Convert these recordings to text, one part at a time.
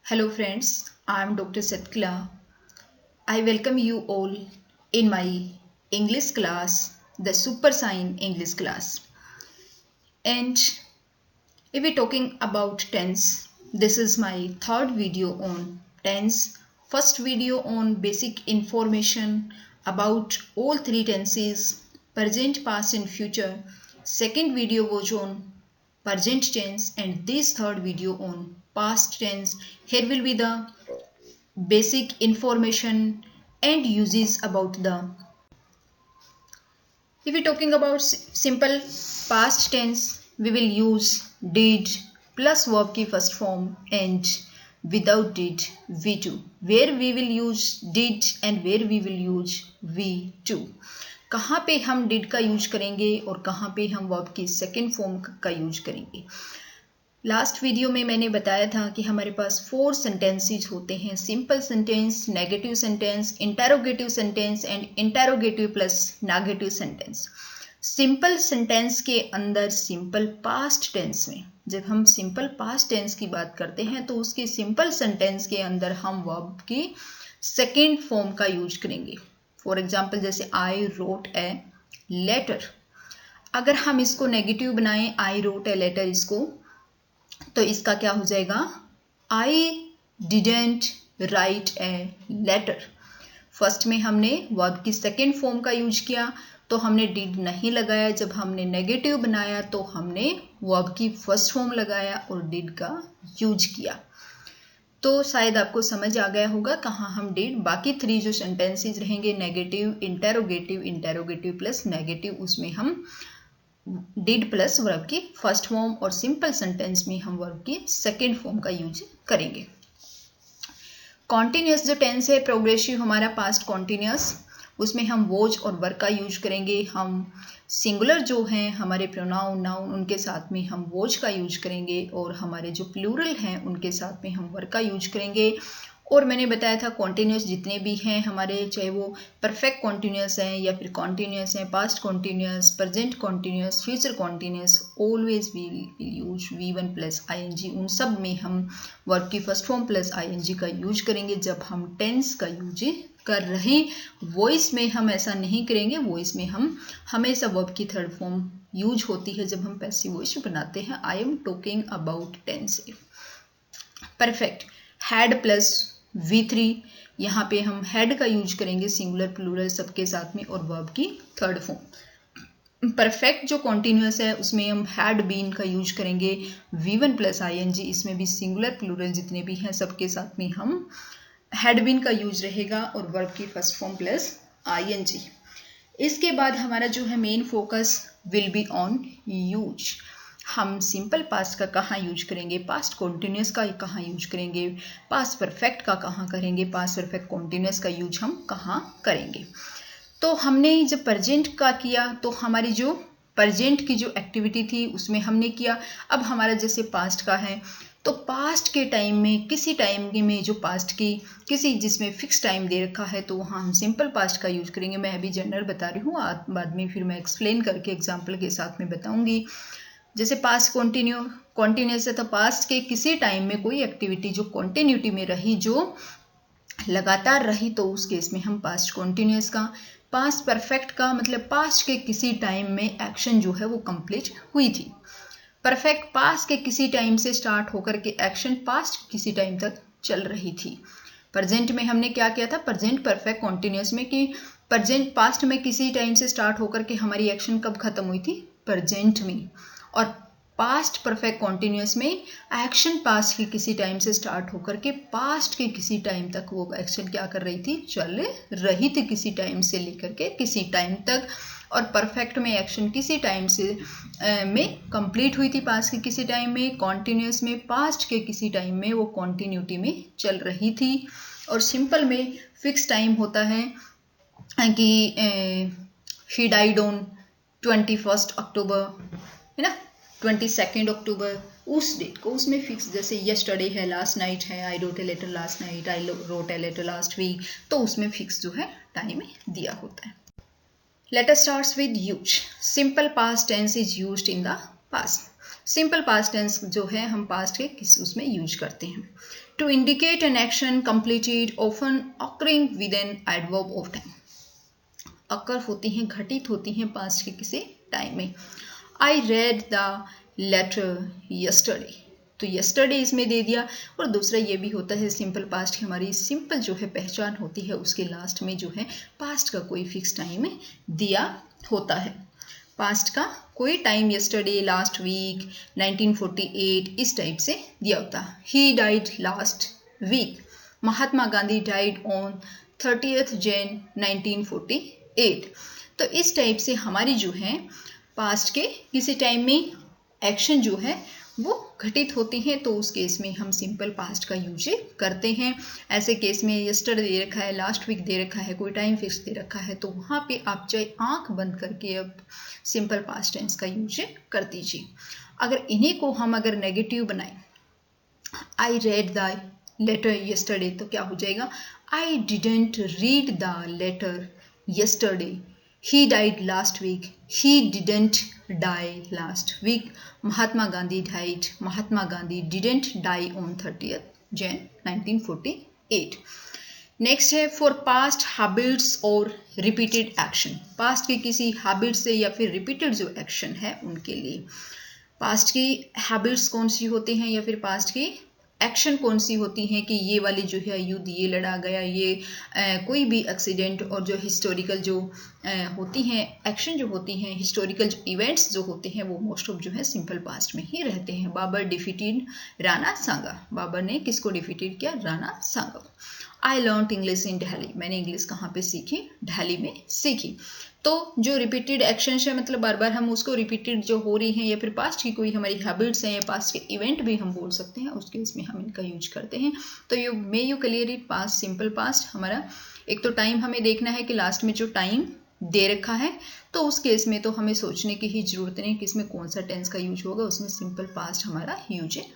Hello friends, I am Dr. Satkla. I welcome you all in my English class, the Super Sign English class. And if we're talking about tense, this is my third video on tense. First video on basic information about all three tenses, present, past and future. Second video was on present tense and this third video on past tense. Here will be the basic information and uses about the. If we're talking about simple past tense, we will use did plus verb की first form and without did V2, where we will use did and where we will use V2. कहाँ पे हम did का use करेंगे और कहाँ पे हम verb की सेकेंड फॉर्म का यूज करेंगे. लास्ट वीडियो में मैंने बताया था कि हमारे पास 4 सेंटेंसेस होते हैं, simple sentence, negative sentence, interrogative sentence and interrogative plus negative sentence. Simple sentence के अंदर सिंपल पास्ट टेंस में जब हम सिंपल पास्ट टेंस की बात करते हैं तो उसके सिंपल सेंटेंस के अंदर हम वर्ब की सेकेंड फॉर्म का यूज करेंगे. फॉर एग्जाम्पल जैसे आई रोट ए लेटर. अगर हम इसको नेगेटिव बनाएं, आई रोट ए लेटर, इसको तो इसका क्या हो जाएगा, I didn't write a letter. First में हमने वर्ब की सेकेंड फॉर्म का यूज किया तो हमने डिड नहीं लगाया. जब हमने नेगेटिव बनाया तो हमने वर्ब की फर्स्ट फॉर्म लगाया और डिड का यूज किया. तो शायद आपको समझ आ गया होगा कहाँ हम डिड. बाकी 3 जो सेंटेंसेस रहेंगे, negative, interrogative, interrogative plus negative, उसमें हम डिड प्लस वर्ब की फर्स्ट फॉर्म और सिंपल सेंटेंस में हम वर्ब की सेकेंड फॉर्म का यूज करेंगे. कॉन्टिन्यूस जो टेंस है, प्रोग्रेसिव हमारा पास्ट कॉन्टिन्यूस, उसमें हम वोज और वर्क का यूज करेंगे. हम सिंगुलर जो हैं हमारे प्रोनाउन, नाउन, उनके साथ में हम वोज का यूज करेंगे और हमारे जो प्लूरल हैं उनके साथ में हम वर्क का यूज करेंगे. और मैंने बताया था कॉन्टिन्यूस जितने भी हैं हमारे, चाहे वो परफेक्ट कॉन्टिन्यूस हैं या फिर कॉन्टिन्यूस हैं, past continuous, present continuous, future continuous, always will use V1 plus ING. उन सब में हम वर्ब की फर्स्ट फॉर्म प्लस ING का यूज करेंगे जब हम टेंस का यूज कर रहे. वॉइस में हम ऐसा नहीं करेंगे. वॉइस में हम हमेशा वर्ब की थर्ड फॉर्म यूज होती है जब हम पैसिव वॉइस बनाते हैं. I am talking about tense. Perfect, had plus V3, यहाँ पे हम हैड का यूज करेंगे सिंगुलर प्लूरल सबके साथ में और वर्ब की थर्ड फॉर्म. परफेक्ट जो कॉन्टिन्यूस है उसमें हम हैड बीन का यूज करेंगे V1 प्लस ING. इसमें भी सिंगुलर प्लूरल जितने भी हैं सबके साथ में हम हैड बीन का यूज रहेगा और वर्ब की फर्स्ट फॉर्म प्लस ING. इसके बाद हमारा जो है main focus will be on use. हम सिंपल पास्ट का कहाँ यूज करेंगे, पास्ट कॉन्टिन्यूस का कहाँ यूज करेंगे, पास्ट परफेक्ट का कहाँ करेंगे, पास्ट परफेक्ट कॉन्टिन्यूस का यूज हम कहाँ करेंगे. तो हमने जब प्रेजेंट का किया तो हमारी जो प्रेजेंट की जो एक्टिविटी थी उसमें हमने किया. अब हमारा जैसे पास्ट का है तो पास्ट के टाइम में, किसी टाइम में जो पास्ट की किसी जिसमें फिक्स टाइम दे रखा है तो वहाँ हम सिंपल पास्ट का यूज करेंगे. मैं अभी जनरल बता रही हूँ, बाद में फिर मैं एक्सप्लेन करके एग्जाम्पल के साथ में बताऊँगी. जैसे पास्ट कॉन्टिन्यूस है तो पास्ट के किसी टाइम में कोई एक्टिविटी जो कॉन्टिन्यूटी में रही, जो लगातार रही, तो उस केस में हम पास्ट कॉन्टिन्यूस का. पास्ट परफेक्ट का मतलब पास्ट के किसी टाइम में एक्शन जो है वो कंप्लीट हुई थी. परफेक्ट पास्ट के किसी टाइम से स्टार्ट होकर के एक्शन पास्ट किसी टाइम तक चल रही थी. प्रेजेंट में हमने क्या किया था, प्रेजेंट परफेक्ट कॉन्टिन्यूस में कि प्रेजेंट पास्ट में किसी टाइम से स्टार्ट होकर के हमारी एक्शन कब खत्म हुई थी, प्रेजेंट में. और पास्ट परफेक्ट कॉन्टिन्यूस में एक्शन पास्ट के किसी टाइम से स्टार्ट होकर के पास्ट के किसी टाइम तक वो एक्शन क्या कर रही थी, चल रही थी, किसी टाइम से लेकर के किसी टाइम तक. और परफेक्ट में एक्शन किसी टाइम से में कंप्लीट हुई थी पास्ट के किसी टाइम में. कॉन्टिन्यूस में पास्ट के किसी टाइम में वो कॉन्टिन्यूटी में चल रही थी. और सिंपल में फिक्स टाइम होता है कि ही डाइड ऑन 21 अक्टूबर, है ना, 22 अक्टूबर, उस डेट को उसमें फिक्स, जैसे यस्टरडे है, लास्ट नाइट है, I wrote a letter last night, I wrote a letter last week, तो उसमें फिक्स जो है टाइम दिया होता है. Let us start with use. Simple past tense is used in the past. Simple past tense जो है हम पास्ट के किस उसमें यूज करते हैं। To indicate an action completed often occurring with an adverb of time. Occur होती हैं, घटित होती हैं पास्ट के किसी टाइम में। I read the letter yesterday, तो यस्टरडे इसमें दे दिया। और दूसरा ये भी होता है सिंपल पास्ट की हमारी सिंपल जो है पहचान होती है, उसके लास्ट में जो है पास्ट का कोई फिक्स टाइम दिया होता है। पास्ट का कोई टाइम यस्टरडे, लास्ट वीक, 1948 इस टाइप से दिया होता है। He died last week, Mahatma Gandhi died on 30th Jan 1948। तो इस टाइप से हमारी जो है पास्ट के किसी टाइम में एक्शन जो है वो घटित होती हैं, तो उस केस में हम सिंपल पास्ट का यूज करते हैं। ऐसे केस में यस्टरडे दे रखा है, लास्ट वीक दे रखा है, कोई टाइम फिक्स दे रखा है, तो वहाँ पे आप चाहे आंख बंद करके अब सिंपल पास्ट टेंस का यूज कर दीजिए। अगर इन्हीं को हम अगर नेगेटिव बनाएं, I read the letter yesterday, तो क्या हो जाएगा, I didn't read the letter yesterday, he died last week, he didn't die last week, Mahatma Gandhi died, Mahatma Gandhi didn't die on 30th Jan 1948। Next है for past habits और repeated action, past के किसी habit से या फिर repeated जो action है उनके लिए। पास्ट की हैबिट्स कौन सी होती हैं या फिर पास्ट की एक्शन कौन सी होती हैं कि ये वाली जो है युद्ध ये लड़ा गया, ये कोई भी एक्सीडेंट, और जो हिस्टोरिकल जो होती हैं एक्शन जो होती हैं, हिस्टोरिकल जो इवेंट्स जो होते हैं वो मोस्ट ऑफ जो है सिंपल पास्ट में ही रहते हैं। बाबर डिफीटेड राणा सांगा, बाबर ने किसको डिफीटेड किया, Rana Sanga. I learn English in Delhi, मैंने इंग्लिश कहाँ पे सीखी, दिल्ली में सीखी। तो जो रिपीटेड एक्शन है मतलब बार बार हम उसको रिपीटेड जो हो रही हैं या फिर पास्ट की कोई हमारी हैबिट्स हैं या पास्ट के इवेंट भी हम बोल सकते हैं, उस केस में हम इनका यूज करते हैं। तो you may you clear it past simple past हमारा एक तो टाइम हमें देखना है कि लास्ट में जो टाइम दे रखा है, तो उस केस में तो हमें सोचने की ही जरूरत नहीं कि इसमें कौन सा टेंस का यूज होगा, उसमें सिंपल पास्ट हमारा यूज है।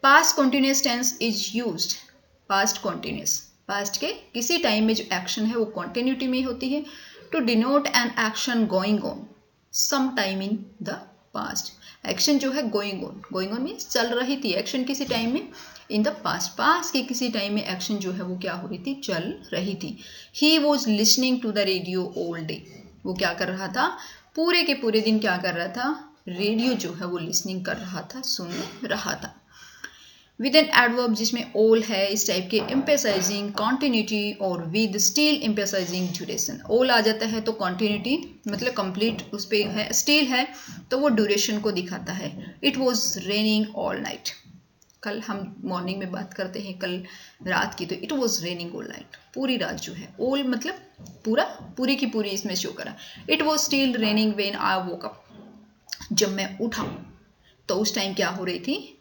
Past continuous tense is used, past continuous, past के किसी टाइम में जो एक्शन है वो कॉन्टिन्यूटी में होती है। To denote an action going on some time in the past, action जो है गोइंग ऑन मीन्स चल रही थी, एक्शन किसी टाइम में इन द पास्ट, पास्ट के किसी टाइम में एक्शन जो है वो क्या हो रही थी, चल रही थी। He was listening to the radio all day, वो क्या कर रहा था, पूरे के पूरे दिन क्या कर रहा था, रेडियो जो है वो लिसनिंग कर रहा था, सुन रहा था। विद एन एडवर्ब जिसमें ऑल है, इस टाइप के एम्फेसाइजिंग कॉन्टिन्यूटी और with still emphasising duration, all आ जाता है तो कॉन्टिन्यूटी मतलब कंप्लीट उस पर है, स्टिल है तो वो ड्यूरेशन को दिखाता है। It was raining all night, कल हम मॉर्निंग में बात करते हैं कल रात की, तो it was raining all night, पूरी रात जो है, ऑल मतलब पूरा, पूरी की पूरी इसमें शो करा। It was still raining when I woke up, जब मैं उठा तो उस टाइम क्या हो रही थी,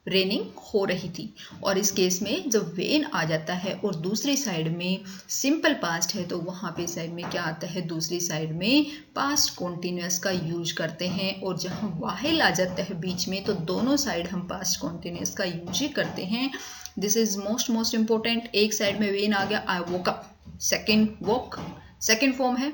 रेनिंग हो रही थी। और इस केस में जब वेन आ जाता है और दूसरी साइड में सिंपल पास्ट है तो वहाँ पे साइड में क्या आता है, दूसरी साइड में पास्ट कॉन्टिन्यूस का यूज करते हैं। और जहाँ वाहिल आ जाता है बीच में तो दोनों साइड हम पास्ट कॉन्टिन्यूस का यूज ही करते हैं। This is most important. एक साइड में वेन आ गया, I woke up, second woke second form है,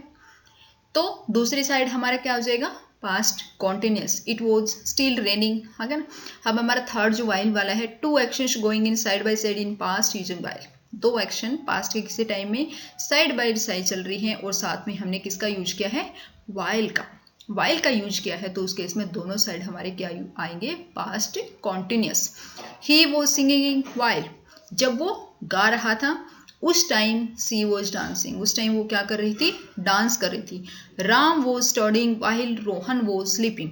तो दूसरी साइड हमारा क्या हो जाएगा, past continuous. It was still raining, है ना। अब हमारा थर्ड जो वाइल वाला है, two actions going in side by side in past using while, दो एक्शन पास्ट के किसी टाइम में साइड बाय साइड चल रही हैं और साथ में हमने किसका यूज किया है, वाइल का, वाइल का यूज किया है, तो उस केस में दोनों साइड हमारे क्या आएंगे, past continuous. He was singing while, जब वो गा रहा था उस टाइम सी वॉज डांसिंग, उस टाइम वो क्या कर रही थी, डांस कर रही थी। Ram was studying while Rohan was sleeping,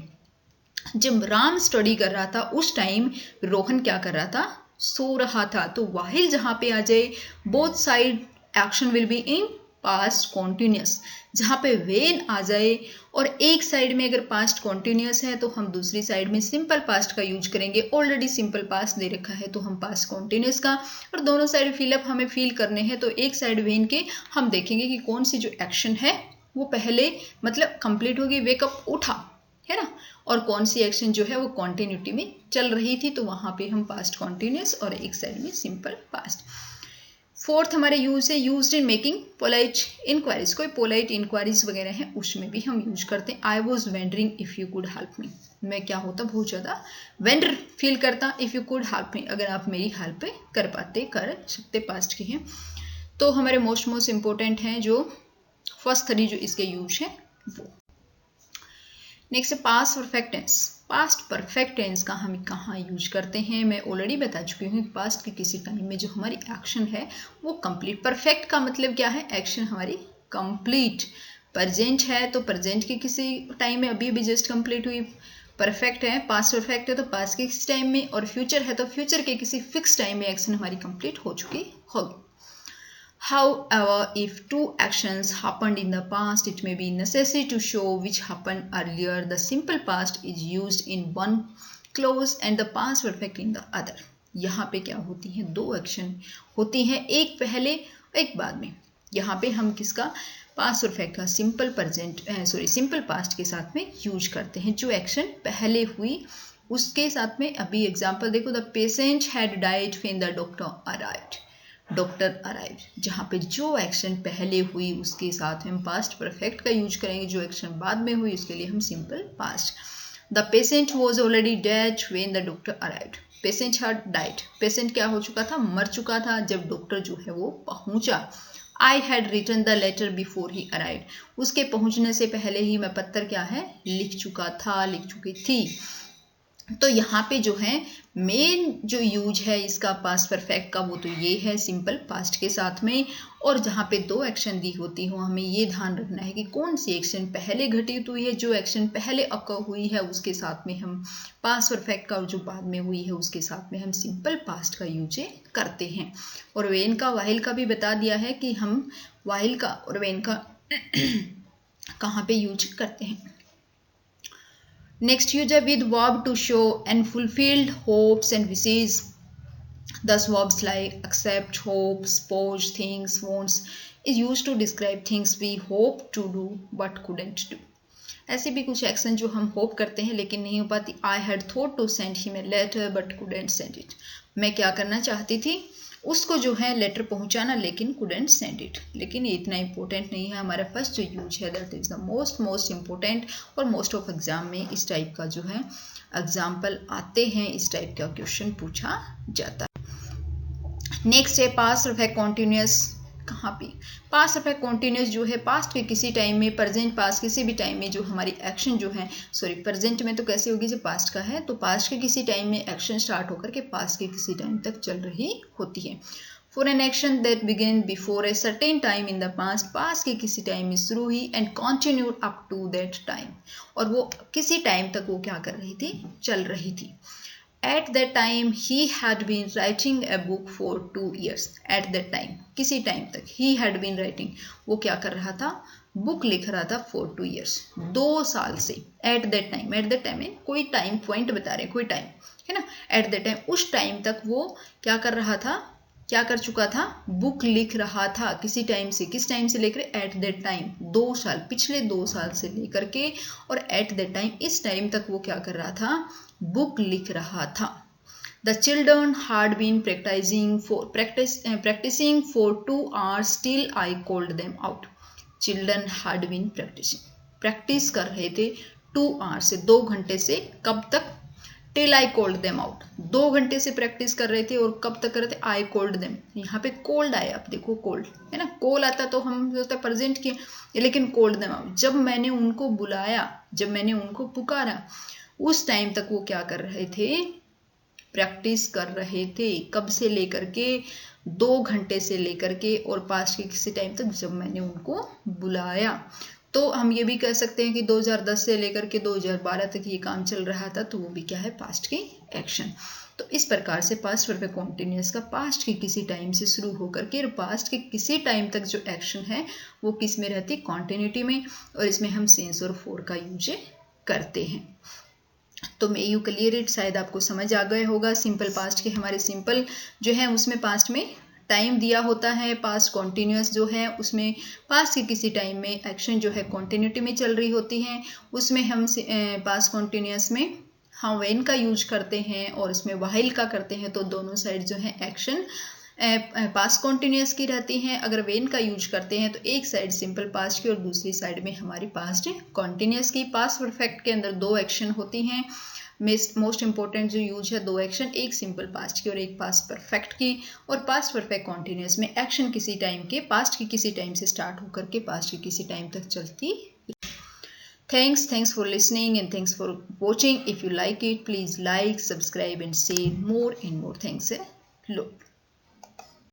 जब राम स्टडी कर रहा था उस टाइम रोहन क्या कर रहा था, सो रहा था। तो वाइल जहां पे आ जाए, both side action will be in past continuous. जहां पे वेन आ जाए और एक साइड में अगर पास्ट कॉन्टिन्यूस है तो हम दूसरी साइड में सिंपल पास्ट का यूज करेंगे। ऑलरेडी सिंपल पास्ट दे रखा है तो हम पास्ट कॉन्टिन्यूस का, और दोनों साइड फिलअप हमें फील करने हैं तो एक साइड वेन के हम देखेंगे कि कौन सी जो एक्शन है वो पहले मतलब कंप्लीट होगी, वेकअप उठा, है ना, और कौन सी एक्शन जो है वो कॉन्टिन्यूटी में चल रही थी, तो वहां पे हम पास्ट कॉन्टिन्यूस और एक साइड में सिंपल पास्ट। फोर्थ हमारे यूज है used in making polite inquiries, कोई पोलाइट इंक्वायरीज वगैरह हैं उसमें भी हम यूज करते हैं। I was wondering if you could help me, मैं क्या होता बहुत ज़्यादा वेंडर फील करता, if you could help me, अगर आप मेरी हेल्प कर पाते, कर सकते, पास्ट के हैं। तो हमारे मोस्ट इंपॉर्टेंट हैं जो फर्स्ट 3 जो इसके यूज हैं वो। नेक्स्ट है past perfect tense. Past perfect tense का हम कहाँ यूज करते हैं, मैं ऑलरेडी बता चुकी हूँ। पास्ट के किसी टाइम में जो हमारी एक्शन है वो कंप्लीट, परफेक्ट का मतलब क्या है, एक्शन हमारी कंप्लीट। प्रेजेंट है तो प्रेजेंट के किसी टाइम में अभी जस्ट कंप्लीट हुई, परफेक्ट है, पास्ट परफेक्ट है तो पास्ट के किसी टाइम में, और फ्यूचर है तो फ्यूचर के किसी फिक्स टाइम में एक्शन हमारी कंप्लीट हो चुकी होगी। However, if 2 actions happened in the past, it may be necessary to show which happened earlier. The simple past is used in one clause and the past perfect in the other. यहाँ पे क्या होती हैं, 2 action होती हैं, एक पहले एक बाद में। यहाँ पे हम किसका, पास्ट परफेक्ट का सिंपल पास्ट के साथ में यूज करते हैं। जो एक्शन पहले हुई उसके साथ में, अभी एग्जाम्पल देखो, the patient had died when the doctor arrived, doctor arrive, जहाँ पे जो एक्शन पहले हुई उसके साथ हम पास्ट परफेक्ट का यूज करेंगे, जो एक्शन बाद में हुई उसके लिए हम simple past. The patient was already dead when the doctor arrived, patient had died, patient क्या हो चुका था, मर चुका था जब डॉक्टर जो है वो पहुंचा। I had written the letter before he arrived, उसके पहुंचने से पहले ही मैं पत्र क्या है लिख चुका था, लिख चुकी थी। तो यहाँ पे जो है मेन जो यूज है इसका पास्ट परफेक्ट का वो तो ये है सिंपल पास्ट के साथ में। और जहाँ पे 2 एक्शन दी होती हो हमें ये ध्यान रखना है कि कौन सी एक्शन पहले घटित हुई है, जो एक्शन पहले अकर हुई है उसके साथ में हम पास्ट परफेक्ट का, और जो बाद में हुई है उसके साथ में हम सिंपल पास्ट का यूज करते हैं। और वेन का वाहिल का भी बता दिया है कि हम वाहिल का और वेन का कहाँ पे यूज करते हैं। Next, use a with verb to show unfulfilled hopes and wishes. Thus, verbs like accept, hope, suppose, thinks, wants is used to describe things we hope to do but couldn't do. ऐसे भी कुछ action जो हम hope करते हैं लेकिन नहीं हो पाती। I had thought to send him a letter but couldn't send it. मैं क्या करना चाहती थी, उसको जो है लेटर पहुंचाना, लेकिन couldn't send it। लेकिन ये इतना इंपॉर्टेंट नहीं है। हमारा फर्स्ट जो यूज है that is the most important, और मोस्ट ऑफ एग्जाम में इस टाइप का जो है एग्जाम्पल आते हैं, इस टाइप का क्वेश्चन पूछा जाता है। नेक्स्ट है पास्ट परफेक्ट कॉन्टिन्यूअस। कहाँ पे पास्ट परफेक्ट कॉन्टिन्यूअस जो है पास्ट के किसी टाइम में, प्रेजेंट पास्ट किसी भी टाइम में जो हमारी एक्शन जो है, प्रेजेंट में तो कैसे होगी, जब पास्ट का है तो पास्ट के किसी टाइम में एक्शन स्टार्ट होकर के पास्ट के किसी टाइम तक चल रही होती है। For an action that began before a certain time in the past, past के किसी टाइम में शुरू हुई and continued up to that time, और वो किसी टाइम तक वो क्या कर रही थी, चल रही थी। At that time he had been writing a book for 2 years. At that time किसी टाइम तक he had been writing, वो क्या कर रहा था, बुक लिख रहा था for 2 years, 2 साल से। At that time में कोई टाइम पॉइंट बता रहे, कोई टाइम है ना। At that time उस टाइम तक वो क्या कर रहा था, क्या कर चुका था, बुक लिख रहा था किसी टाइम से, किस टाइम से लेकर, एट दैट टाइम 2 साल, पिछले 2 साल से लेकर के, और एट दैट टाइम इस टाइम तक वो क्या कर रहा था, बुक लिख रहा था। The children had been practicing for 2 hours till I called them out. Children had been practice कर रहे थे 2 hours से, 2 घंटे से, कब तक, till I cold them out, 2 घंटे से प्रैक्टिस कर रहे थे, और कब तक कर रहे थे, आई कोल्ड देम। यहाँ पे कोल्ड आया, आप देखो कोल्ड है ना, कोल आता तो हम सोचते प्रेजेंट किए, लेकिन कोल्ड देम आउट, जब मैंने उनको बुलाया, जब मैंने उनको पुकारा, उस टाइम तक वो क्या कर रहे थे, प्रैक्टिस कर रहे थे, कब से लेकर के, 2 घंटे से लेकर के, और पास्ट के किसी टाइम तक जब मैंने उनको बुलाया। तो हम ये भी कह सकते हैं कि 2010 से लेकर के 2012 तक ये काम चल रहा था, तो वो भी क्या है, पास्ट की एक्शन। तो इस प्रकार से पास्ट परफेक्ट कॉन्टिन्यूअस का पास्ट के किसी टाइम से शुरू होकर के पास्ट के किसी टाइम तक जो एक्शन है वो किस में रहती है, कॉन्टिन्यूटी में, और इसमें हम सेंस और फोर का यूज करते हैं। तो मे यू क्लियर इट, शायद आपको समझ आ गए होगा। सिंपल पास्ट के हमारे सिंपल जो है उसमें पास्ट में टाइम दिया होता है, पास्ट कॉन्टिन्यूअस जो है उसमें पास्ट के किसी टाइम में एक्शन जो है कॉन्टिन्यूटी में चल रही होती है, उसमें हम पास्ट कॉन्टिन्यूअस में हम व्हेन का यूज करते हैं, और इसमें व्हाइल का करते हैं। तो दोनों साइड जो है एक्शन पास्ट कॉन्टिन्यूस की रहती हैं। अगर वेन का यूज करते हैं तो एक साइड सिंपल पास्ट की और दूसरी साइड में हमारी पास्ट कॉन्टिन्यूस की। पास्ट परफेक्ट के अंदर दो एक्शन होती हैं। मोस्ट इंपॉर्टेंट जो यूज है दो एक्शन, एक सिंपल पास्ट की और एक पास्ट परफेक्ट की। और पास्ट परफेक्ट कॉन्टिन्यूस में एक्शन किसी टाइम के पास्ट के किसी टाइम से स्टार्ट होकर के पास्ट के किसी टाइम तक चलती। Thanks for listening and thanks for watching. If you like it, please like, subscribe and say more and more. Thanks a lot.